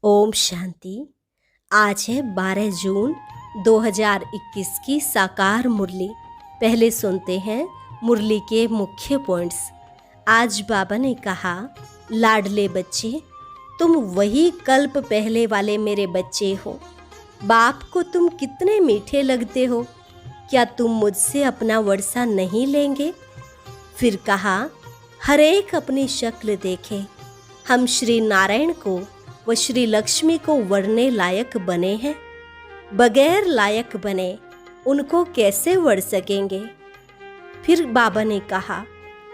ओम शांति। आज है 12 जून 2021 की साकार मुरली। पहले सुनते हैं मुरली के मुख्य पॉइंट्स। आज बाबा ने कहा, लाडले बच्चे, तुम वही कल्प पहले वाले मेरे बच्चे हो। बाप को तुम कितने मीठे लगते हो। क्या तुम मुझसे अपना वर्षा नहीं लेंगे? फिर कहा, हर एक अपनी शक्ल देखे। हम श्री नारायण को व श्री लक्ष्मी को वरने लायक बने हैं। बगैर लायक बने उनको कैसे वर सकेंगे? फिर बाबा ने कहा,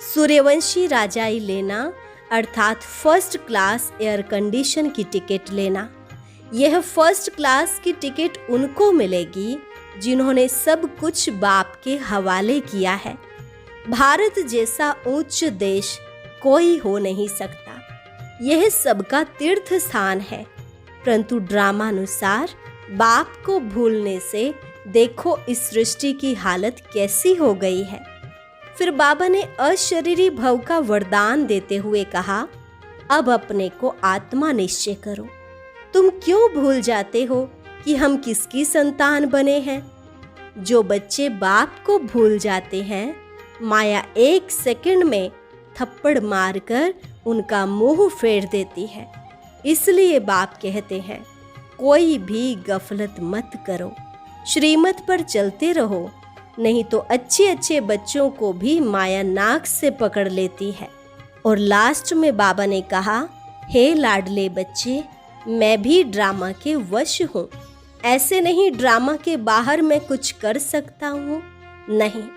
सूर्यवंशी राजाई लेना अर्थात फर्स्ट क्लास एयर कंडीशन की टिकट लेना। यह फर्स्ट क्लास की टिकट उनको मिलेगी जिन्होंने सब कुछ बाप के हवाले किया है। भारत जैसा उच्च देश कोई हो नहीं सकता। यह सबका तीर्थ स्थान है, परंतु ड्रामानुसार बाप को भूलने से देखो इस सृष्टि की हालत कैसी हो गई है। फिर बाबा ने अशरीरी भव का वरदान देते हुए कहा, अब अपने को आत्मा निश्चय करो। तुम क्यों भूल जाते हो कि हम किसकी संतान बने हैं? जो बच्चे बाप को भूल जाते हैं, माया एक सेकंड में थप्पड़ मारकर उनका मुंह फेर देती है। इसलिए बाप कहते हैं, कोई भी गफलत मत करो, श्रीमत पर चलते रहो, नहीं तो अच्छे अच्छे बच्चों को भी माया नाक से पकड़ लेती है। और लास्ट में बाबा ने कहा, हे लाडले बच्चे, मैं भी ड्रामा के वश हूँ। ऐसे नहीं ड्रामा के बाहर मैं कुछ कर सकता हूँ, नहीं।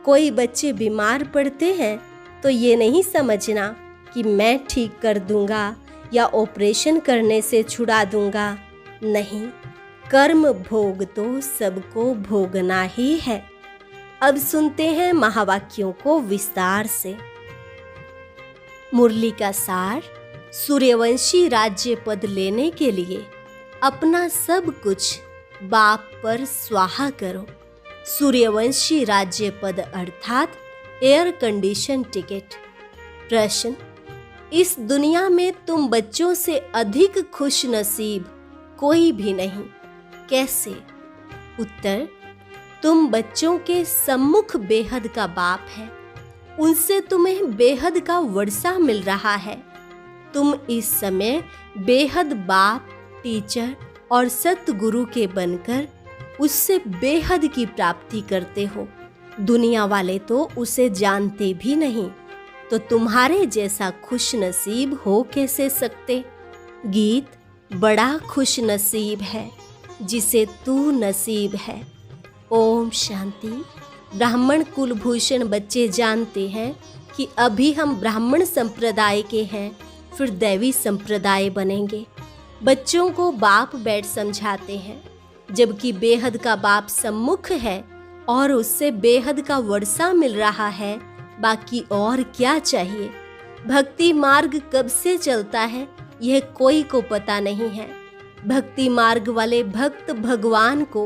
कोई बच्चे बीमार पड़ते हैं तो ये नहीं समझना कि मैं ठीक कर दूंगा या ऑपरेशन करने से छुड़ा दूंगा, नहीं। कर्म भोग तो सबको भोगना ही है। अब सुनते हैं महावाक्यों को विस्तार से। मुरली का सार, सूर्यवंशी राज्य पद लेने के लिए अपना सब कुछ बाप पर स्वाहा करो। सूर्यवंशी राज्य पद अर्थात एयर कंडीशन टिकट। प्रश्न, इस दुनिया में तुम बच्चों से अधिक खुश नसीब कोई भी नहीं, कैसे? उत्तर, तुम बच्चों के सम्मुख बेहद का बाप है। उनसे तुम्हें बेहद का वर्षा मिल रहा है। तुम इस समय बेहद बाप, टीचर और सतगुरु के बनकर उससे बेहद की प्राप्ति करते हो। दुनिया वाले तो उसे जानते भी नहीं, तो तुम्हारे जैसा खुश नसीब हो कैसे सकते? गीत, बड़ा खुश नसीब है जिसे तू नसीब है। ओम शांति। ब्राह्मण कुलभूषण बच्चे जानते हैं कि अभी हम ब्राह्मण संप्रदाय के हैं, फिर दैवी संप्रदाय बनेंगे। बच्चों को बाप बैठ समझाते हैं, जबकि बेहद का बाप सम्मुख है और उससे बेहद का वर्षा मिल रहा है। बाकी और क्या चाहिए? भक्ति मार्ग कब से चलता है यह कोई को पता नहीं है। भक्ति मार्ग वाले भक्त भगवान को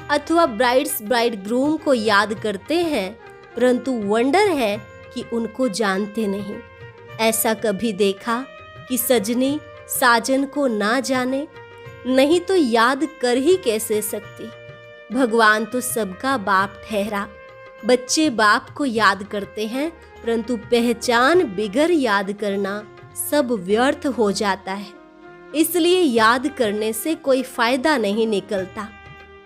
अथवा ब्राइड्स ब्राइड ग्रूम को याद करते हैं, परंतु वंडर है कि उनको जानते नहीं। ऐसा कभी देखा कि सजनी साजन को ना जाने? नहीं तो याद कर ही कैसे सकती? भगवान तो सबका बाप ठहरा। बच्चे बाप को याद करते हैं, परंतु पहचान बिगर याद करना सब व्यर्थ हो जाता है। इसलिए याद करने से कोई फायदा नहीं निकलता।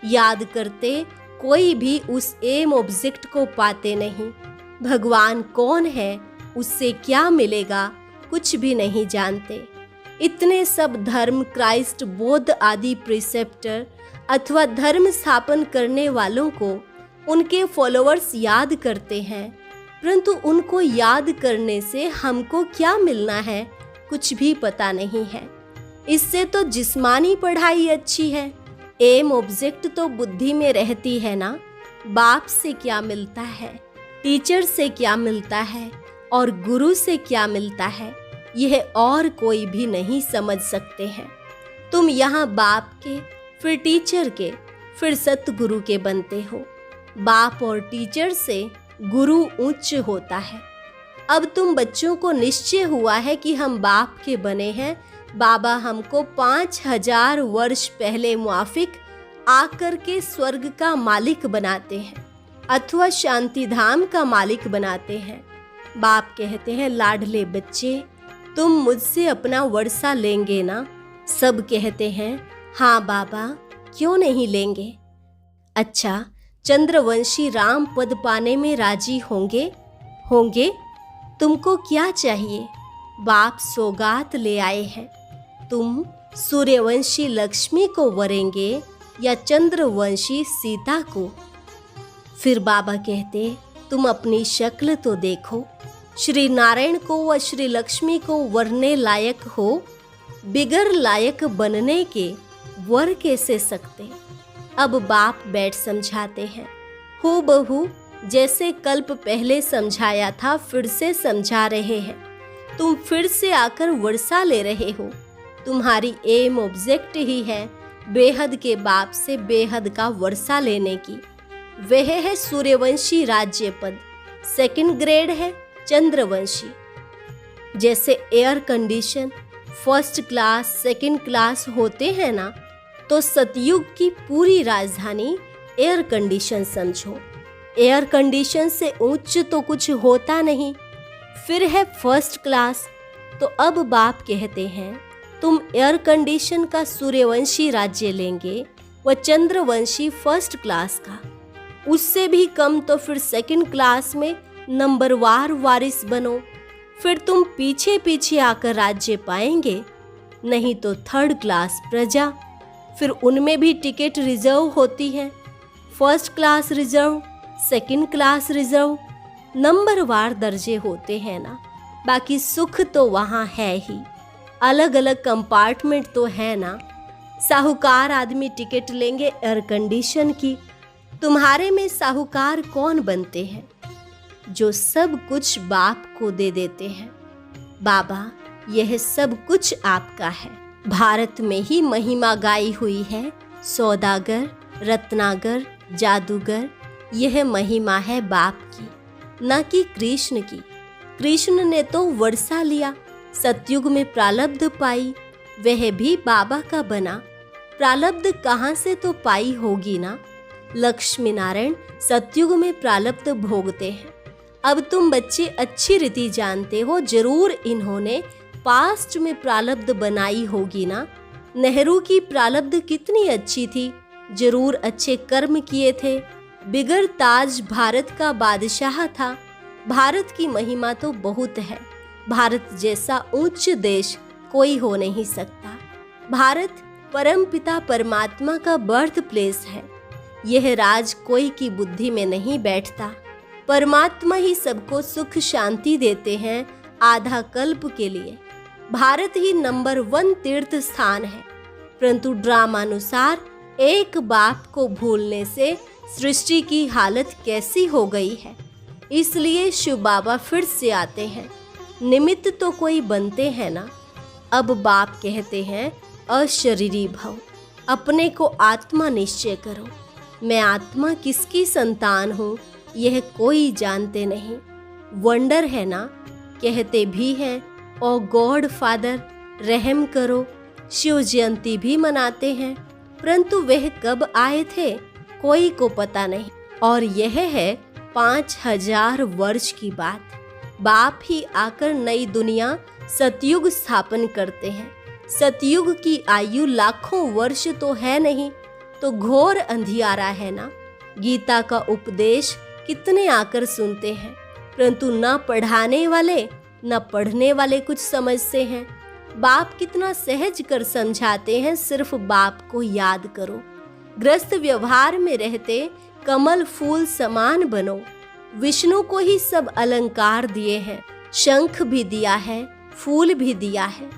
याद करते कोई भी उस एम ऑब्जेक्ट को पाते नहीं। भगवान कौन है, उससे क्या मिलेगा, कुछ भी नहीं जानते। इतने सब धर्म, क्राइस्ट, बौद्ध आदि प्रिसेप्टर अथवा धर्म स्थापन करने वालों को उनके फॉलोअर्स याद करते हैं, परंतु उनको याद करने से हमको क्या मिलना है, कुछ भी पता नहीं है। इससे तो जिस्मानी पढ़ाई अच्छी है। एम ऑब्जेक्ट तो बुद्धि में रहती है ना। बाप से क्या मिलता है, टीचर से क्या मिलता है और गुरु से क्या मिलता है, यह और कोई भी नहीं समझ सकते हैं। तुम यहाँ बाप के, फिर टीचर के, फिर सतगुरु के बनते हो। बाप और टीचर से गुरु उच्च होता है। अब तुम बच्चों को निश्चय हुआ है कि हम बाप के बने हैं, बाबा हमको 5000 वर्ष पहले मुआफिक आकर के स्वर्ग का मालिक बनाते हैं अथवा शांति धाम का मालिक बनाते हैं। बाप कहते हैं, लाडले बच्चे, तुम मुझसे अपना वर्षा लेंगे ना? सब कहते हैं, हाँ बाबा, क्यों नहीं लेंगे। अच्छा, चंद्रवंशी राम पद पाने में राजी होंगे? होंगे? तुमको क्या चाहिए? बाप सौगात ले आए हैं। तुम सूर्यवंशी लक्ष्मी को वरेंगे या चंद्रवंशी सीता को? फिर बाबा कहते, तुम अपनी शक्ल तो देखो। श्री नारायण को व श्री लक्ष्मी को वरने लायक हो, बिगर लायक बनने के वर कैसे सकते? अब बाप बैठ समझाते हैं, हो बहू, जैसे कल्प पहले समझाया था फिर से समझा रहे हैं। तुम फिर से आकर वर्षा ले रहे हो। तुम्हारी एम ऑब्जेक्ट ही है बेहद के बाप से बेहद का वर्षा लेने की। वह है सूर्यवंशी राज्य पद, सेकंड ग्रेड है चंद्रवंशी। जैसे air condition first class second class होते हैं ना, तो सतयुग की पूरी राजधानी एयर कंडीशन समझो। एयर कंडीशन से उच्च तो कुछ होता नहीं। फिर है फर्स्ट क्लास। तो अब बाप कहते हैं, तुम एयर कंडीशन का सूर्यवंशी राज्य लेंगे व चंद्रवंशी फर्स्ट क्लास का। उससे भी कम तो फिर सेकंड क्लास में नंबरवार वारिस बनो। फिर तुम पीछे पीछे आकर राज्य पाएंगे, नहीं तो थर्ड क्लास प्रजा। फिर उनमें भी टिकट रिजर्व होती है, first class reserve, second class reserve, नंबरवार दर्जे होते हैं ना। बाकी सुख तो वहाँ है ही, अलग अलग कंपार्टमेंट तो है ना। साहूकार आदमी टिकट लेंगे एयर कंडीशन की। तुम्हारे में साहूकार कौन बनते हैं? जो सब कुछ बाप को दे देते हैं। बाबा, यह सब कुछ आपका है। भारत में ही महिमा गाई हुई है, सौदागर, रत्नागर, जादूगर। यह महिमा है बाप की, न कि कृष्ण की। कृष्ण ने तो वर्षा लिया, सतयुग में प्रारब्ध पाई, वह भी बाबा का बना। प्रारब्ध कहाँ से तो पाई होगी ना। लक्ष्मी नारायण सतयुग में प्रारब्ध भोगते हैं। अब तुम बच्चे अच्छी रीति जानते हो, जरूर इन्होंने पास्ट में प्रारब्ध बनाई होगी ना। नेहरू की प्रारब्ध कितनी अच्छी थी, जरूर अच्छे कर्म किए थे। बिगर ताज भारत का बादशाह था। भारत की महिमा तो बहुत है। भारत जैसा उच्च देश कोई हो नहीं सकता। भारत परमपिता परमात्मा का बर्थ प्लेस है। यह राज कोई की बुद्धि में नहीं बैठता। परमात्मा ही सबको सुख शांति देते हैं आधा कल्प के लिए। भारत ही नंबर 1 तीर्थ स्थान है। परंतु ड्रामानुसार एक बाप को भूलने से सृष्टि की हालत कैसी हो गई है। इसलिए शिव बाबा फिर से आते हैं। निमित्त तो कोई बनते हैं ना। अब बाप कहते हैं, अशरीरी भव, अपने को आत्मा निश्चय करो। मैं आत्मा किसकी संतान हूँ यह कोई जानते नहीं। वंडर है ना, कहते भी हैं, ओ गॉड फादर रहम करो। शिव जयंती भी मनाते हैं, परंतु वह कब आए थे कोई को पता नहीं। और यह है 5000 वर्ष की बात। बाप ही आकर नई दुनिया सतयुग स्थापन करते हैं। सतयुग की आयु लाखों वर्ष तो है नहीं, तो घोर अंधियारा है ना। गीता का उपदेश कितने आकर सुनते हैं, परंतु न पढ़ाने वाले न पढ़ने वाले कुछ समझते हैं। बाप कितना सहज कर समझाते हैं, सिर्फ बाप को याद करो। ग्रस्त व्यवहार में रहते कमल फूल समान बनो। विष्णु को ही सब अलंकार दिए हैं, शंख भी दिया है, फूल भी दिया है।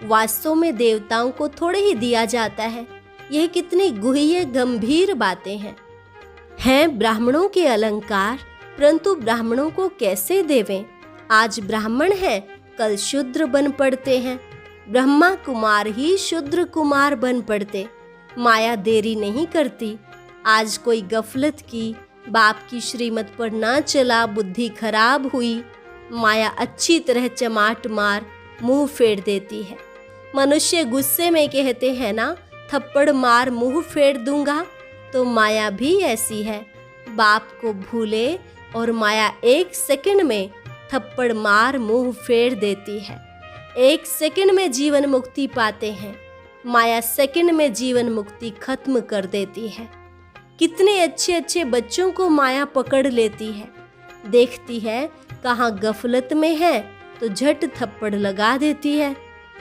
वास्तव में देवताओं को थोड़े ही दिया जाता है। यह कितनी गुह्य गंभीर बातें हैं ब्राह्मणों के अलंकार, परंतु ब्राह्मणों को कैसे देवें? आज ब्राह्मण हैं, कल शूद्र बन पड़ते हैं। ब्रह्मा कुमार ही शूद्र कुमार बन पड़ते। माया देरी नहीं करती। आज कोई गफलत की, बाप की श्रीमत पर ना चला, बुद्धि खराब हुई, माया अच्छी तरह चमाट मार मुंह फेर देती है। मनुष्य गुस्से में कहते हैं ना, थप्पड़ मार मुंह फेर दूंगा, तो माया भी ऐसी है। बाप को भूले और माया 1 सेकंड में थप्पड़ मार मुंह फेर देती है। 1 सेकंड में जीवन मुक्ति पाते हैं, माया सेकंड में जीवन मुक्ति खत्म कर देती है। कितने अच्छे अच्छे बच्चों को माया पकड़ लेती है, देखती है कहाँ गफलत में है तो झट थप्पड़ लगा देती है।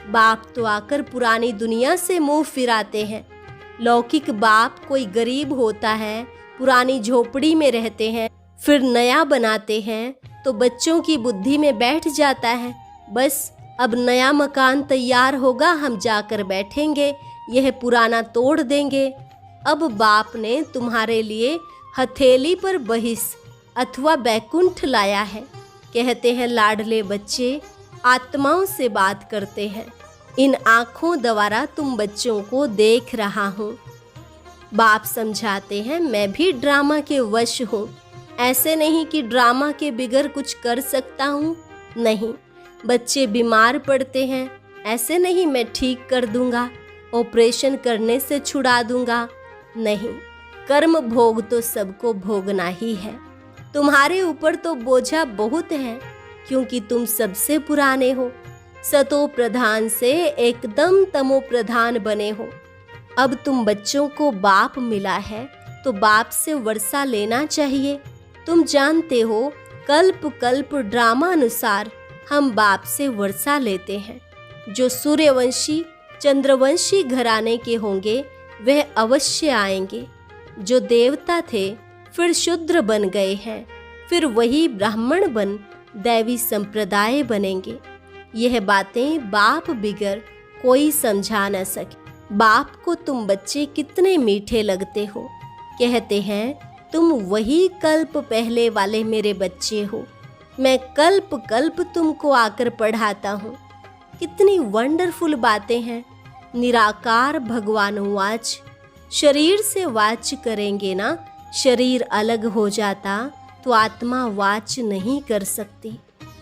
बाप तो आकर पुरानी दुनिया से मुंह फिराते हैं। लौकिक बाप कोई गरीब होता है, पुरानी झोपड़ी में रहते हैं, फिर नया बनाते हैं तो बच्चों की बुद्धि में बैठ जाता है, बस अब नया मकान तैयार होगा, हम जाकर बैठेंगे, यह पुराना तोड़ देंगे। अब बाप ने तुम्हारे लिए हथेली पर बहिस अथवा बैकुंठ लाया है। कहते हैं लाडले बच्चे आत्माओं से बात करते हैं, इन आँखों द्वारा तुम बच्चों को देख रहा हूँ। बाप समझाते हैं मैं भी ड्रामा के वश हूँ, ऐसे नहीं कि ड्रामा के बिगर कुछ कर सकता हूँ, नहीं। बच्चे बीमार पड़ते हैं, ऐसे नहीं मैं ठीक कर दूंगा, ऑपरेशन करने से छुड़ा दूंगा, नहीं। कर्म भोग तो सबको भोगना ही है। तुम्हारे ऊपर तो बोझा बहुत है, क्योंकि तुम सबसे पुराने हो, सतो प्रधान से एकदम तमो प्रधान बने हो। अब तुम बच्चों को बाप मिला है तो बाप से वर्षा लेना चाहिए। तुम जानते हो कल्प कल्प ड्रामा अनुसार हम बाप से वर्षा लेते हैं। जो सूर्यवंशी चंद्रवंशी घराने के होंगे वह अवश्य आएंगे। जो देवता थे फिर शूद्र बन गए हैं, फिर वही ब्राह्मण बन दैवी संप्रदाय बनेंगे। यह बातें बाप बिगर कोई समझा न सके। बाप को तुम बच्चे कितने मीठे लगते हो, कहते हैं तुम वही कल्प पहले वाले मेरे बच्चे हो, मैं कल्प कल्प तुमको आकर पढ़ाता हूँ। कितनी वंडरफुल बातें हैं। निराकार भगवान वाच, शरीर से वाच करेंगे ना, शरीर अलग हो जाता तो आत्मा वाच नहीं कर सकती,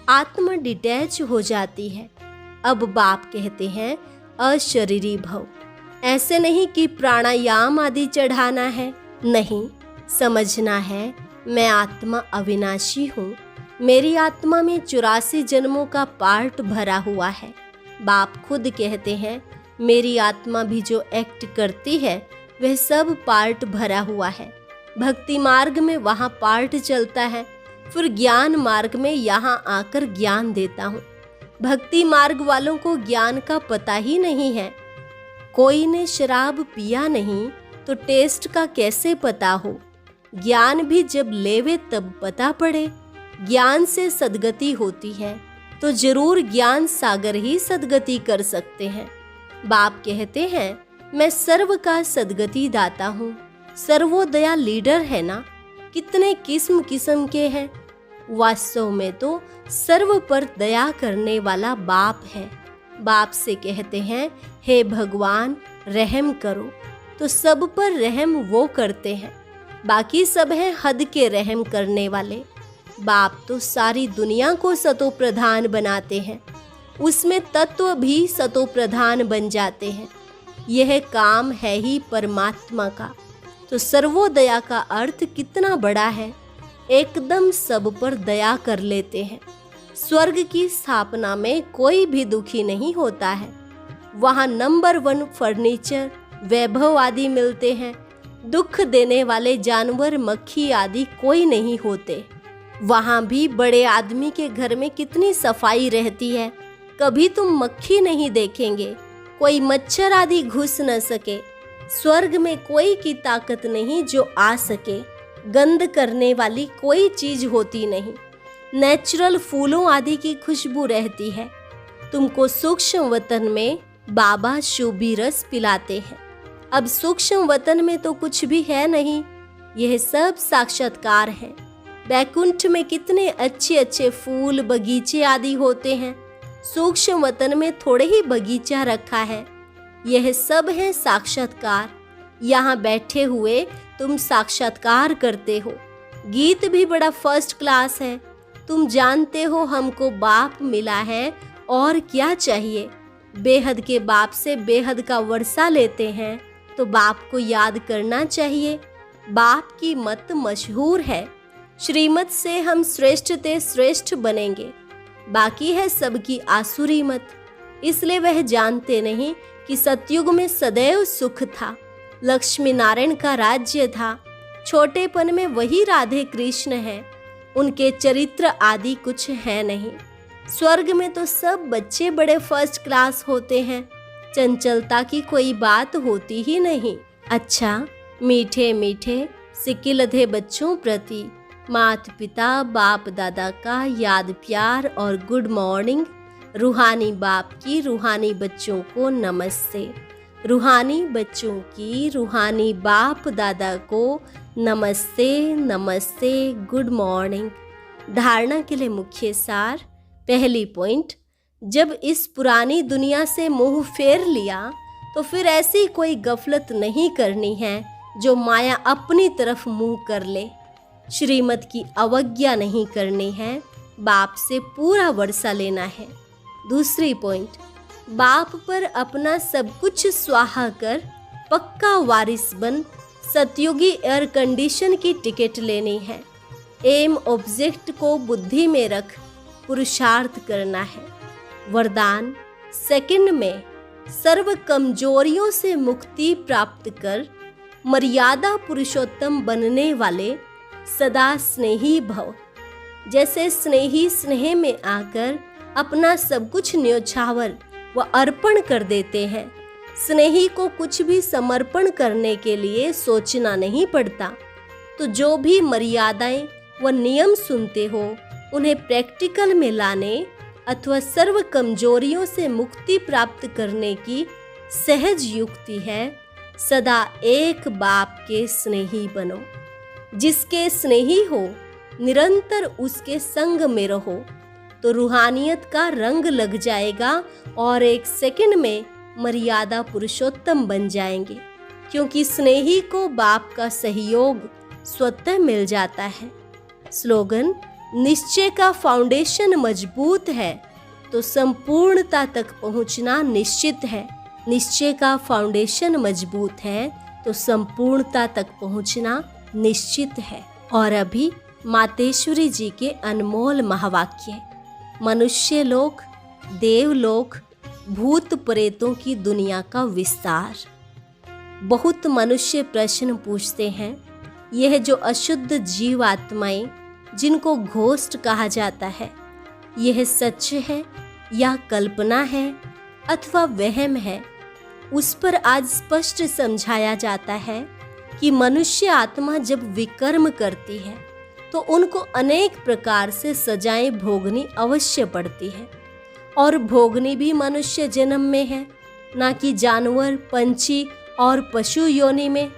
आत्मा डिटैच हो जाती है। अब बाप कहते हैं अशरीरी भव, ऐसे नहीं कि प्राणायाम आदि चढ़ाना है, नहीं। समझना है मैं आत्मा अविनाशी हूँ, मेरी आत्मा में 84 जन्मों का पार्ट भरा हुआ है। बाप खुद कहते हैं मेरी आत्मा भी जो एक्ट करती है वह सब पार्ट भरा हुआ है। भक्ति मार्ग में वहाँ पार्ट चलता है, फिर ज्ञान मार्ग में यहाँ आकर ज्ञान देता हूँ। भक्ति मार्ग वालों को ज्ञान का पता ही नहीं है। कोई ने शराब पिया नहीं तो टेस्ट का कैसे पता हो। ज्ञान भी जब लेवे तब पता पड़े। ज्ञान से सद्गति होती है तो जरूर ज्ञान सागर ही सद्गति कर सकते हैं। बाप कहते हैं मैं सर्व का सद्गति दाता हूँ। सर्वोदया लीडर है ना, कितने किस्म किस्म के हैं। वास्तव में तो सर्व पर दया करने वाला बाप है। बाप से कहते हैं हे भगवान रहम करो, तो सब पर रहम वो करते हैं, बाकी सब हैं हद के रहम करने वाले। बाप तो सारी दुनिया को सतो प्रधान बनाते हैं, उसमें तत्व भी सतो प्रधान बन जाते हैं। यह काम है ही परमात्मा का। तो सर्वोदया का अर्थ कितना बड़ा है, एकदम सब पर दया कर लेते हैं। स्वर्ग की स्थापना में कोई भी दुखी नहीं होता है। वहाँ नंबर 1 फर्नीचर वैभव आदि मिलते हैं। दुख देने वाले जानवर मक्खी आदि कोई नहीं होते। वहाँ भी बड़े आदमी के घर में कितनी सफाई रहती है, कभी तुम मक्खी नहीं देखेंगे, कोई मच्छर आदि घुस न सके। स्वर्ग में कोई की ताकत नहीं जो आ सके। गंध करने वाली कोई चीज होती नहीं। नेचुरल फूलों आदि की खुशबू रहती है। तुमको सूक्ष्म वतन में बाबा शोभी रस पिलाते हैं। अब सूक्ष्म वतन में तो कुछ भी है नहीं, यह सब साक्षात्कार है। बैकुंठ में कितने अच्छे अच्छे फूल बगीचे आदि होते हैं, सूक्ष्म वतन में थोड़े ही बगीचा रखा है। यह सब है साक्षात्कार। यहाँ बैठे हुए तुम साक्षात्कार करते हो। गीत भी बड़ा फर्स्ट क्लास है। तुम जानते हो हमको बाप मिला है और क्या चाहिए। बेहद के बाप से बेहद का वर्षा लेते हैं तो बाप को याद करना चाहिए। बाप की मत मशहूर है, श्रीमत से हम श्रेष्ठ ते श्रेष्ठ बनेंगे, बाकी है सबकी आसुरी मत। इसलिए वह जानते नहीं कि सतयुग में सदैव सुख था, लक्ष्मी नारायण का राज्य था। छोटेपन में वही राधे कृष्ण हैं, उनके चरित्र आदि कुछ है नहीं। स्वर्ग में तो सब बच्चे बड़े फर्स्ट क्लास होते हैं, चंचलता की कोई बात होती ही नहीं। अच्छा, मीठे मीठे सिकिलधे बच्चों प्रति माता पिता बाप दादा का याद प्यार और गुड मॉर्निंग। रूहानी बाप की रूहानी बच्चों को नमस्ते। रूहानी बच्चों की रूहानी बाप दादा को नमस्ते नमस्ते, गुड मॉर्निंग। धारणा के लिए मुख्य सार। पहली पॉइंट, जब इस पुरानी दुनिया से मुंह फेर लिया तो फिर ऐसी कोई गफलत नहीं करनी है जो माया अपनी तरफ मुंह कर ले। श्रीमत की अवज्ञा नहीं करनी है, बाप से पूरा वर्षा लेना है। दूसरी पॉइंट, बाप पर अपना सब कुछ स्वाहा कर पक्का वारिस बन सतयुगी एयर कंडीशन की टिकट लेनी है। एम ऑब्जेक्ट को बुद्धि में रख पुरुषार्थ करना है। वरदान, सेकंड में सर्व कमजोरियों से मुक्ति प्राप्त कर मर्यादा पुरुषोत्तम बनने वाले सदा स्नेही भव। जैसे स्नेही स्नेह में आकर अपना सब कुछ न्योछावर व अर्पण कर देते हैं, स्नेही को कुछ भी समर्पण करने के लिए सोचना नहीं पड़ता। तो जो भी मर्यादाएं व नियम सुनते हो उन्हें प्रैक्टिकल में लाने अथवा सर्व कमजोरियों से मुक्ति प्राप्त करने की सहज युक्ति है। सदा एक बाप के स्नेही बनो। जिसके स्नेही हो निरंतर उसके संग में रहो तो रूहानियत का रंग लग जाएगा और एक सेकंड में मर्यादा पुरुषोत्तम बन जाएंगे, क्योंकि स्नेही को बाप का सहयोग स्वतः मिल जाता है। स्लोगन, निश्चय का फाउंडेशन मजबूत है तो संपूर्णता तक पहुंचना निश्चित है। निश्चय का फाउंडेशन मजबूत है तो संपूर्णता तक पहुंचना निश्चित है। और अभी मातेश्वरी जी के अनमोल महावाक्य। मनुष्य लोक, देवलोक, भूत प्रेतों की दुनिया का विस्तार। बहुत मनुष्य प्रश्न पूछते हैं, यह जो अशुद्ध जीव आत्माएं जिनको घोस्ट कहा जाता है, यह सच है या कल्पना है अथवा वहम है? उस पर आज स्पष्ट समझाया जाता है कि मनुष्य आत्मा जब विकर्म करती है तो उनको अनेक प्रकार से सजाएं भोगनी अवश्य पड़ती है, और भोगनी भी मनुष्य जन्म में है, ना कि जानवर, पंछी और पशु योनि में।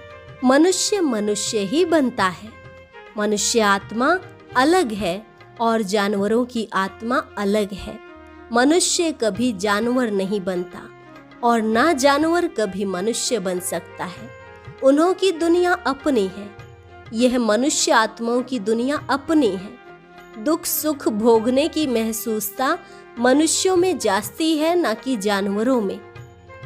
मनुष्य मनुष्य ही बनता है। मनुष्य आत्मा अलग है और जानवरों की आत्मा अलग है। मनुष्य कभी जानवर नहीं बनता और ना जानवर कभी मनुष्य बन सकता है। उन्हों की दुनिया अपनी है, यह मनुष्य आत्माओं की दुनिया अपनी है। दुख सुख भोगने की महसूसता मनुष्यों में जास्ती है, ना कि जानवरों में।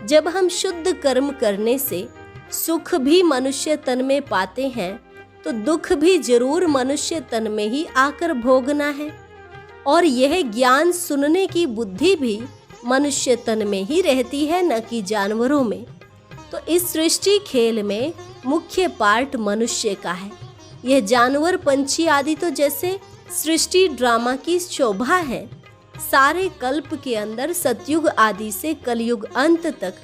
जब हम शुद्ध कर्म करने से सुख भी मनुष्य तन में पाते हैं तो दुख भी जरूर मनुष्य तन में ही आकर भोगना है, और यह ज्ञान सुनने की बुद्धि भी मनुष्य तन में ही रहती है, न कि जानवरों में। तो इस सृष्टि खेल में मुख्य पार्ट मनुष्य का है। यह जानवर पंछी आदि तो जैसे सृष्टि ड्रामा की शोभा है। सारे कल्प के अंदर सतयुग आदि से कलयुग अंत तक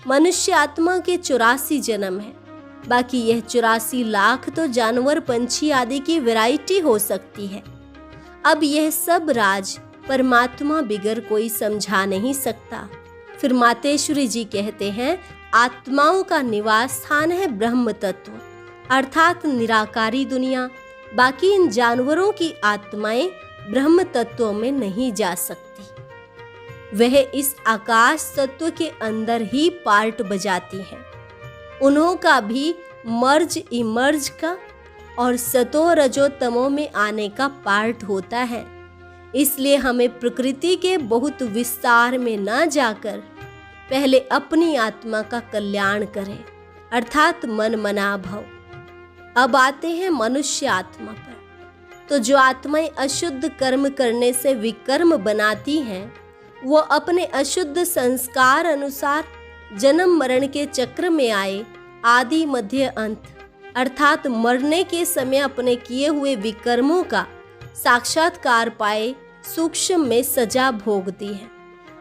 मनुष्य आत्मा के 84 जन्म है। बाकी यह 84 लाख तो जानवर पंछी आदि की वैरायटी हो सकती है। अब यह सब राज परमात्मा बिगर कोई समझा नहीं सकता। फिर मातेश्वरी जी कहते हैं, आत्माओं का निवास स्थान है ब्रह्म तत्व, अर्थात निराकारी दुनिया। बाकी इन जानवरों की आत्माएं ब्रह्म तत्वों में नहीं जा सकती। वह इस आकाश तत्व के अंदर ही पार्ट बजाती हैं। उन्हों का भी मर्ज इमर्ज का और सतो रजो तमो में आने का पार्ट होता है। इसलिए हमें प्रकृति के बहुत विस्तार में न जाकर पहले अपनी आत्मा का कल्याण करे, अर्थात मन मना भव। अब आते हैं मनुष्य आत्मा पर। तो जो आत्माएं अशुद्ध कर्म करने से विकर्म बनाती हैं, वो अपने अशुद्ध संस्कार अनुसार जन्म मरण के चक्र में आए आदि मध्य अंत, अर्थात मरने के समय अपने किए हुए विकर्मों का साक्षात्कार पाए सूक्ष्म में सजा भोगती है।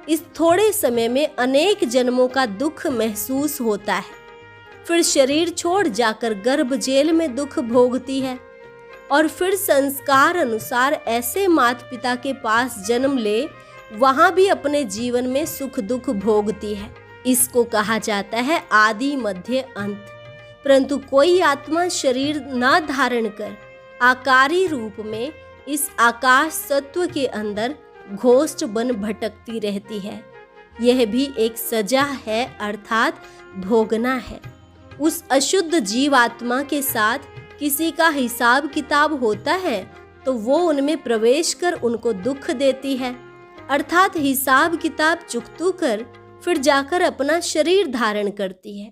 इस थोड़े समय में अनेक जन्मों का दुख महसूस होता है, फिर शरीर छोड़ जाकर गर्भ जेल में दुख भोगती है और फिर संस्कार अनुसार ऐसे माता पिता के पास जन्म ले वहां भी अपने जीवन में सुख दुख भोगती है। इसको कहा जाता है आदि मध्य अंत। परंतु कोई आत्मा शरीर न धारण कर आकारी रूप में इस आकाश तत्व के अंदर घोष्ट बन भटकती रहती है। यह भी एक सजा है, अर्थात भोगना है। उस अशुद्ध जीवात्मा के साथ किसी का हिसाब किताब होता है तो वो उनमें प्रवेश कर उनको दुख देती है, अर्थात हिसाब किताब चुकतू कर फिर जाकर अपना शरीर धारण करती है।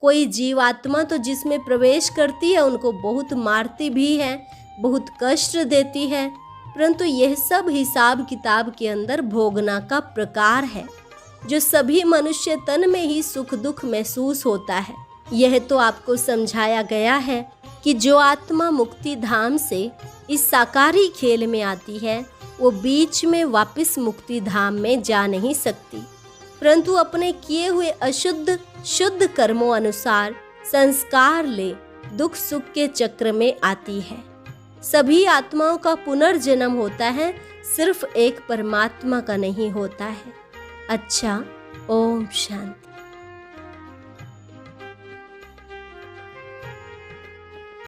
कोई जीवात्मा तो जिसमें प्रवेश करती है उनको बहुत मारती भी है, बहुत कष्ट देती है, परंतु यह सब हिसाब किताब के अंदर भोगना का प्रकार है, जो सभी मनुष्य तन में ही सुख दुख महसूस होता है। यह तो आपको समझाया गया है कि जो आत्मा मुक्ति धाम से इस साकारी खेल में आती है वो बीच में वापस मुक्ति धाम में जा नहीं सकती, परंतु अपने किए हुए अशुद्ध शुद्ध कर्मों अनुसार संस्कार ले दुख सुख के चक्र में आती है। सभी आत्माओं का पुनर्जन्म होता है, सिर्फ एक परमात्मा का नहीं होता है। अच्छा, ओम शांति।